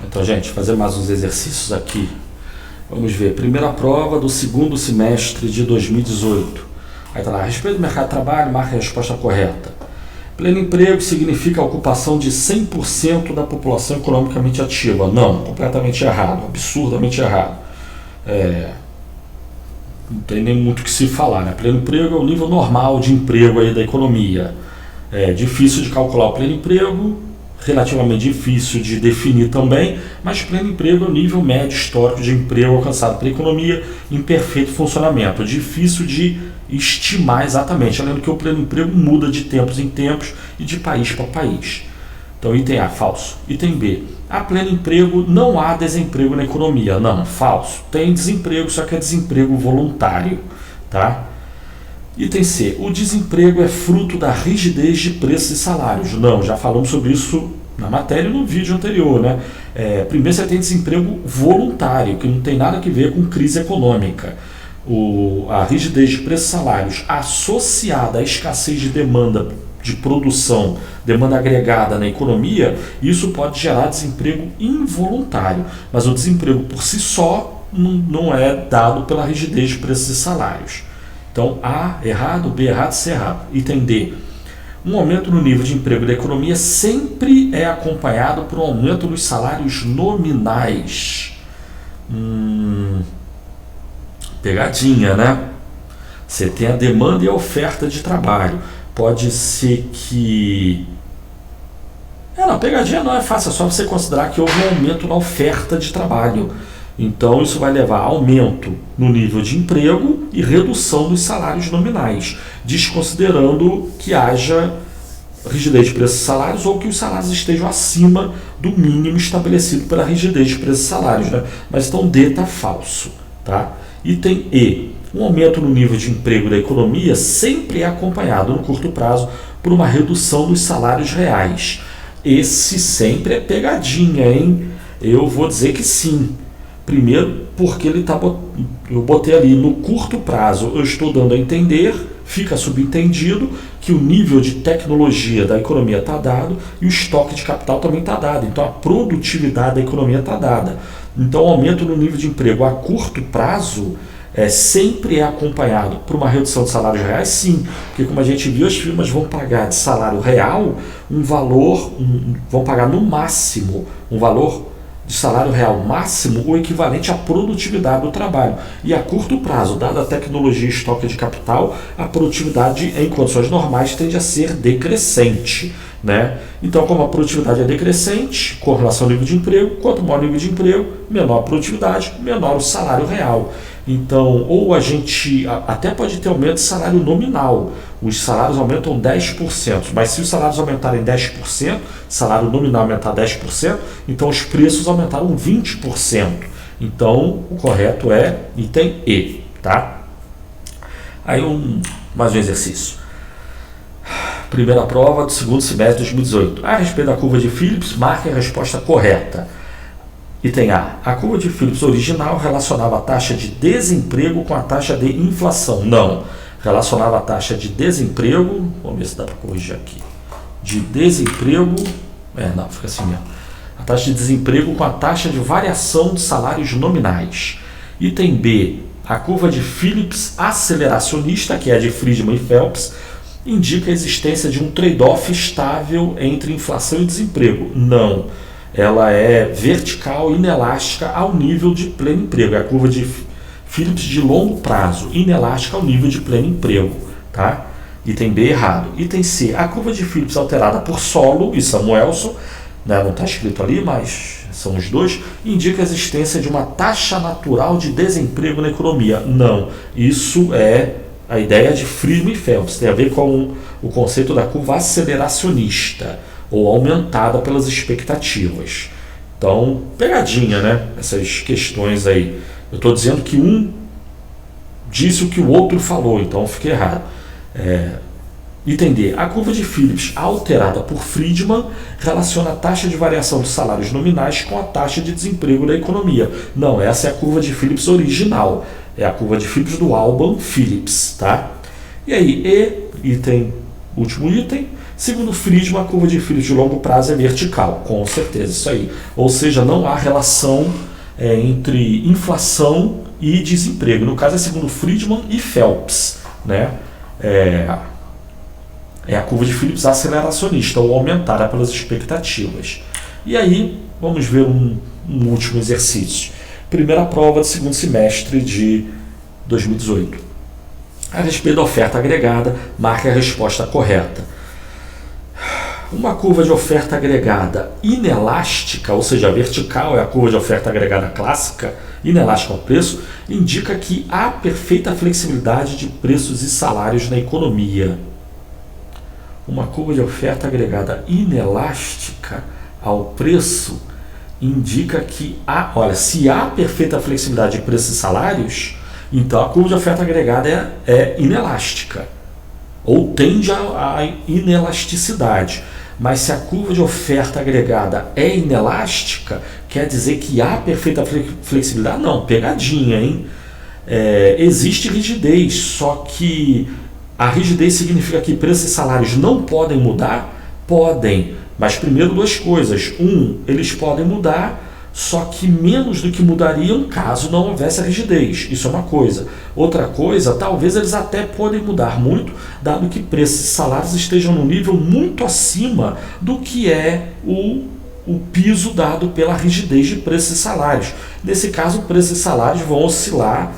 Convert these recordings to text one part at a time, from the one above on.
Então, gente, fazer mais uns exercícios aqui. Vamos ver. Primeira prova do segundo semestre de 2018. Aí está lá, a respeito do mercado de trabalho, marque a resposta correta. Pleno emprego significa a ocupação de 100% da população economicamente ativa. Não, completamente errado, absurdamente errado. Não tem nem muito o que se falar, né? Pleno emprego é o nível normal de emprego aí da economia. É difícil de calcular o pleno emprego, relativamente difícil de definir também, mas pleno emprego é o nível médio histórico de emprego alcançado pela economia em perfeito funcionamento. É difícil de estimar exatamente, além do que o pleno emprego muda de tempos em tempos e de país para país. Então, item A, falso. Item B, a pleno emprego não há desemprego na economia. Não, falso. Tem desemprego, só que é desemprego voluntário, tá? Item C, o desemprego é fruto da rigidez de preços e salários. Não, já falamos sobre isso na matéria no vídeo anterior, né? Primeiro você tem desemprego voluntário, que não tem nada a ver com crise econômica. A rigidez de preços e salários associada à escassez de demanda de produção, demanda agregada na economia, isso pode gerar desemprego involuntário. Mas o desemprego por si só não é dado pela rigidez de preços e salários. Então, A, errado, B, errado, C, errado. Item D. Um aumento no nível de emprego da economia sempre é acompanhado por um aumento nos salários nominais. Pegadinha, né? Você tem a demanda e a oferta de trabalho. Pode ser que... pegadinha não é fácil, é só você considerar que houve um aumento na oferta de trabalho. Então, isso vai levar a aumento no nível de emprego e redução dos salários nominais, desconsiderando que haja rigidez de preços e salários ou que os salários estejam acima do mínimo estabelecido pela rigidez de preços e salários, né? Mas então D está falso, tá? Item E. Um aumento no nível de emprego da economia sempre é acompanhado no curto prazo por uma redução dos salários reais. Esse sempre é pegadinha, hein? Eu vou dizer que sim. Primeiro, porque eu botei ali no curto prazo, eu estou dando a entender, fica subentendido que o nível de tecnologia da economia está dado e o estoque de capital também está dado. Então, a produtividade da economia está dada. Então, o aumento no nível de emprego a curto prazo sempre é acompanhado por uma redução de salários reais, sim, porque como a gente viu, as firmas vão pagar de salário real um valor, vão pagar no máximo um valor de salário real máximo o equivalente à produtividade do trabalho. E a curto prazo, dada a tecnologia e estoque de capital, a produtividade em condições normais tende a ser decrescente, né? Então, como a produtividade é decrescente, com relação ao nível de emprego, quanto maior o nível de emprego, menor a produtividade, menor o salário real. Então, ou a gente até pode ter aumento de salário nominal, os salários aumentam 10%, mas se os salários aumentarem 10%, salário nominal aumentar 10%, então os preços aumentaram 20%. Então, o correto é item E, tá? Aí mais um exercício. Primeira prova do segundo semestre de 2018. A respeito da curva de Phillips, marque a resposta correta. Item A. A curva de Phillips original relacionava a taxa de desemprego com a taxa de inflação. Não. Relacionava a taxa de desemprego, vamos ver se dá para corrigir aqui, de desemprego, não, fica assim mesmo. A taxa de desemprego com a taxa de variação de salários nominais. Item B. A curva de Phillips aceleracionista, que é a de Friedman e Phelps, indica a existência de um trade-off estável entre inflação e desemprego. Não. Ela é vertical, inelástica ao nível de pleno emprego. É a curva de Phillips de longo prazo, inelástica ao nível de pleno emprego, tá? Item B, errado. Item C, a curva de Phillips alterada por Solow e Samuelson, né, não está escrito ali, mas são os dois, indica a existência de uma taxa natural de desemprego na economia. Não, isso é a ideia de Friedman e Phelps, tem a ver com o conceito da curva aceleracionista, ou aumentada pelas expectativas. Então, pegadinha, né? Essas questões aí. Eu estou dizendo que um disse o que o outro falou, então fiquei errado. Item D. A curva de Phillips alterada por Friedman relaciona a taxa de variação dos salários nominais com a taxa de desemprego da economia. Não, essa é a curva de Phillips original. É a curva de Phillips do Alban Phillips, tá? E aí, último item. Segundo Friedman, a curva de Phillips de longo prazo é vertical, com certeza, isso aí. Ou seja, não há relação entre inflação e desemprego. No caso é segundo Friedman e Phelps, né? É a curva de Phillips aceleracionista, ou aumentada pelas expectativas. E aí, vamos ver um último exercício. Primeira prova do segundo semestre de 2018. A respeito da oferta agregada, marque a resposta correta. Uma curva de oferta agregada inelástica, ou seja, vertical é a curva de oferta agregada clássica, inelástica ao preço, indica que há perfeita flexibilidade de preços e salários na economia. Uma curva de oferta agregada inelástica ao preço indica que se há perfeita flexibilidade de preços e salários, então a curva de oferta agregada é inelástica, ou tende à inelasticidade. Mas se a curva de oferta agregada é inelástica, quer dizer que há perfeita flexibilidade? Não, pegadinha, hein? Existe rigidez, só que a rigidez significa que preços e salários não podem mudar? Podem, mas primeiro duas coisas. Eles podem mudar, só que menos do que mudariam caso não houvesse a rigidez. Isso é uma coisa. Outra coisa, talvez eles até podem mudar muito, dado que preços e salários estejam num nível muito acima do que é o piso dado pela rigidez de preços e salários. Nesse caso, preços e salários vão oscilar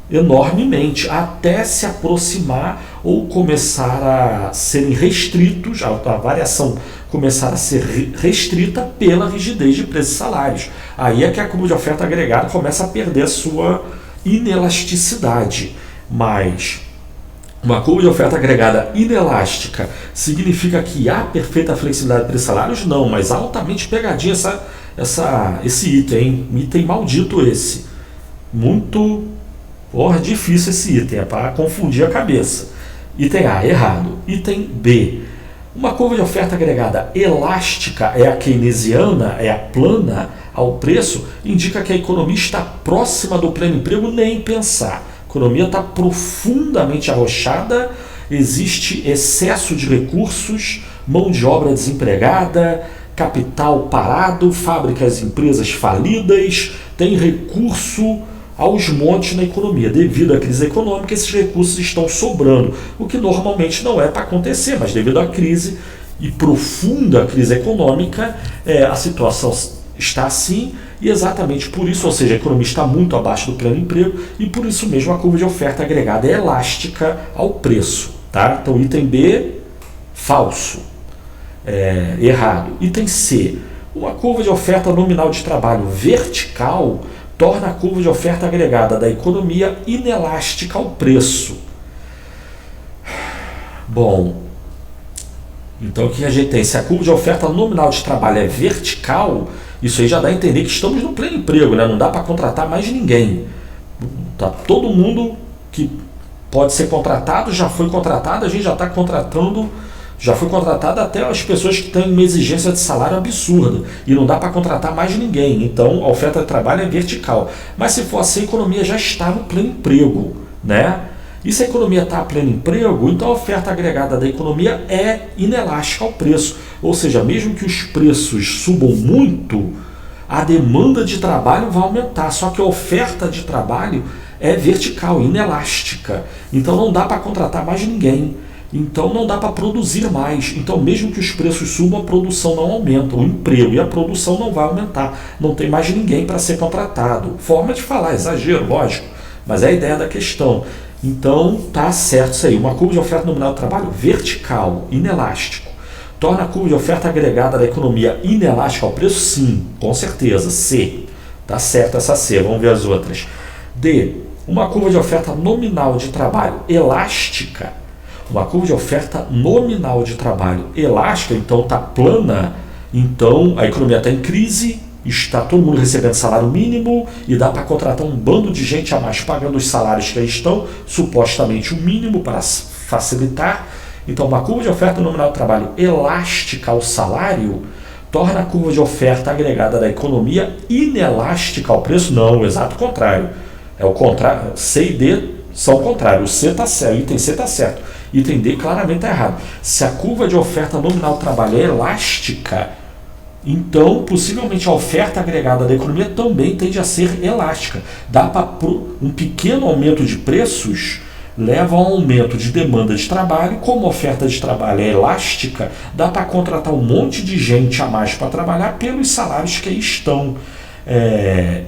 enormemente, até se aproximar ou começar a serem restritos, a variação começar a ser restrita pela rigidez de preços e salários. Aí é que a curva de oferta agregada começa a perder a sua inelasticidade. Mas uma curva de oferta agregada inelástica significa que há perfeita flexibilidade de preços e salários? Não, mas altamente pegadinha esse item, item maldito esse. Muito difícil esse item, é para confundir a cabeça. Item A, errado. Item B, uma curva de oferta agregada elástica é a keynesiana, é a plana ao preço, indica que a economia está próxima do pleno emprego, nem pensar. A economia está profundamente arrochada, existe excesso de recursos, mão de obra desempregada, capital parado, fábricas e empresas falidas, tem recurso aos montes na economia. Devido à crise econômica, esses recursos estão sobrando, o que normalmente não é para acontecer, mas devido à crise e profunda crise econômica, a situação está assim, e exatamente por isso, ou seja, a economia está muito abaixo do pleno emprego, e por isso mesmo a curva de oferta agregada é elástica ao preço. Tá? Então, item B, falso, errado. Item C, uma curva de oferta nominal de trabalho vertical torna a curva de oferta agregada da economia inelástica ao preço. Bom, então o que a gente tem? Se a curva de oferta nominal de trabalho é vertical, isso aí já dá a entender que estamos no pleno emprego, né? Não dá para contratar mais ninguém. Tá, todo mundo que pode ser contratado já foi contratado, a gente já está contratando. Já foi contratado até as pessoas que têm uma exigência de salário absurda e não dá para contratar mais ninguém. Então a oferta de trabalho é vertical. Mas se for assim, a economia já está no pleno emprego, né? E se a economia está a pleno emprego, então a oferta agregada da economia é inelástica ao preço. Ou seja, mesmo que os preços subam muito, a demanda de trabalho vai aumentar. Só que a oferta de trabalho é vertical, inelástica. Então não dá para contratar mais ninguém. Então não dá para produzir mais. Então mesmo que os preços subam, a produção não aumenta, o emprego e a produção não vai aumentar. Não tem mais ninguém para ser contratado. Forma de falar, exagero, lógico, mas é a ideia da questão. Então tá certo isso aí. Uma curva de oferta nominal de trabalho vertical, inelástico, torna a curva de oferta agregada da economia inelástica ao preço? Sim, com certeza. C, tá certo essa C. Vamos ver as outras. D, uma curva de oferta nominal de trabalho elástica. Uma curva de oferta nominal de trabalho elástica, então está plana, então a economia está em crise, está todo mundo recebendo salário mínimo e dá para contratar um bando de gente a mais pagando os salários que aí estão, supostamente o mínimo para facilitar. Então uma curva de oferta nominal de trabalho elástica ao salário torna a curva de oferta agregada da economia inelástica ao preço? Não, o exato contrário. É o contrário, C e D são o contrário, o C está certo, o item C está certo. Item D claramente está errado. Se a curva de oferta nominal do trabalho é elástica, então possivelmente a oferta agregada da economia também tende a ser elástica. Dá para um pequeno aumento de preços leva a um aumento de demanda de trabalho. Como a oferta de trabalho é elástica, dá para contratar um monte de gente a mais para trabalhar pelos salários que aí estão.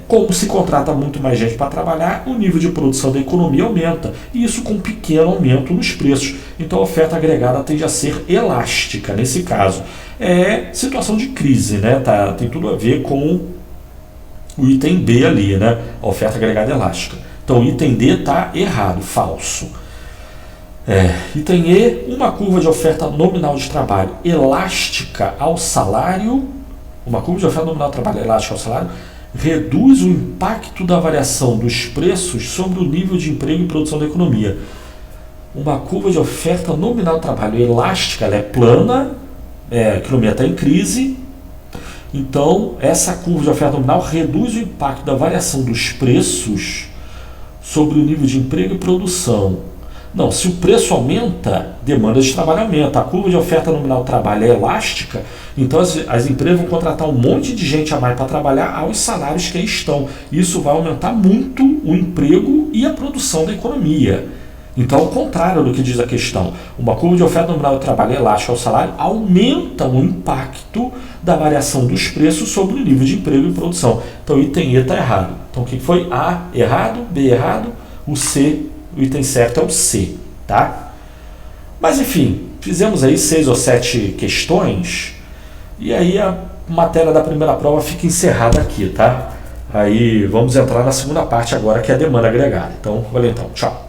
Como se contrata muito mais gente para trabalhar, o nível de produção da economia aumenta, e isso com um pequeno aumento nos preços. Então a oferta agregada tende a ser elástica nesse caso. É situação de crise, né? Tem tudo a ver com o item B ali, né? A oferta agregada elástica. Então o item D está errado, falso. Item E, uma curva de oferta nominal de trabalho elástica ao salário. Uma curva de oferta nominal de trabalho elástica ao salário reduz o impacto da variação dos preços sobre o nível de emprego e produção da economia. Uma curva de oferta nominal de trabalho elástica, ela é plana, a economia está em crise, então essa curva de oferta nominal reduz o impacto da variação dos preços sobre o nível de emprego e produção. Não, se o preço aumenta, demanda de trabalho aumenta. A curva de oferta nominal de trabalho é elástica, então as empresas vão contratar um monte de gente a mais para trabalhar aos salários que aí estão. Isso vai aumentar muito o emprego e a produção da economia. Então, ao contrário do que diz a questão, uma curva de oferta nominal de trabalho elástica ao salário aumenta o impacto da variação dos preços sobre o nível de emprego e produção. Então, o item E está errado. Então, o que foi? A errado, B errado, o item certo é o C, tá? Mas, enfim, fizemos aí 6 ou 7 questões e aí a matéria da primeira prova fica encerrada aqui, tá? Aí vamos entrar na segunda parte agora, que é a demanda agregada. Então, valeu então, tchau.